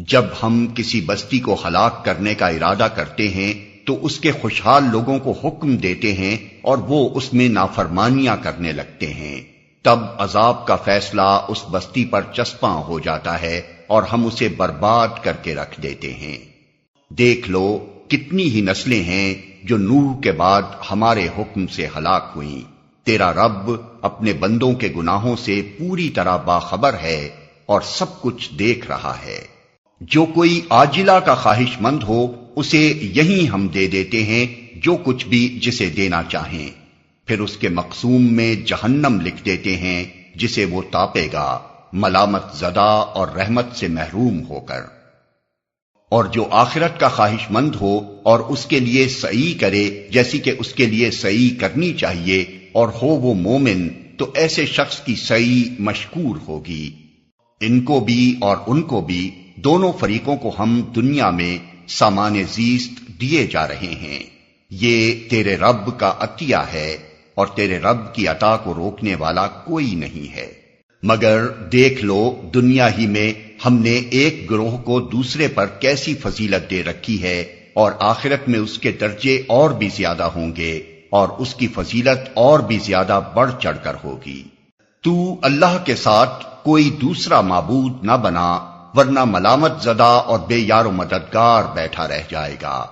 جب ہم کسی بستی کو ہلاک کرنے کا ارادہ کرتے ہیں تو اس کے خوشحال لوگوں کو حکم دیتے ہیں اور وہ اس میں نافرمانیاں کرنے لگتے ہیں، تب عذاب کا فیصلہ اس بستی پر چسپاں ہو جاتا ہے اور ہم اسے برباد کر کے رکھ دیتے ہیں۔ دیکھ لو کتنی ہی نسلیں ہیں جو نوح کے بعد ہمارے حکم سے ہلاک ہوئیں۔ تیرا رب اپنے بندوں کے گناہوں سے پوری طرح باخبر ہے اور سب کچھ دیکھ رہا ہے۔ جو کوئی عاجلہ کا خواہش مند ہو اسے یہیں ہم دے دیتے ہیں جو کچھ بھی جسے دینا چاہیں، پھر اس کے مقسوم میں جہنم لکھ دیتے ہیں جسے وہ تاپے گا، ملامت زدہ اور رحمت سے محروم ہو کر۔ اور جو آخرت کا خواہش مند ہو اور اس کے لیے سعی کرے جیسی کہ اس کے لیے سعی کرنی چاہیے اور ہو وہ مومن، تو ایسے شخص کی سعی مشکور ہوگی۔ ان کو بھی اور ان کو بھی، دونوں فریقوں کو ہم دنیا میں سامان زیست دیے جا رہے ہیں۔ یہ تیرے رب کا عطیہ ہے اور تیرے رب کی عطا کو روکنے والا کوئی نہیں ہے۔ مگر دیکھ لو دنیا ہی میں ہم نے ایک گروہ کو دوسرے پر کیسی فضیلت دے رکھی ہے، اور آخرت میں اس کے درجے اور بھی زیادہ ہوں گے اور اس کی فضیلت اور بھی زیادہ بڑھ چڑھ کر ہوگی۔ تو اللہ کے ساتھ کوئی دوسرا معبود نہ بنا، ورنہ ملامت زدہ اور بے یار و مددگار بیٹھا رہ جائے گا۔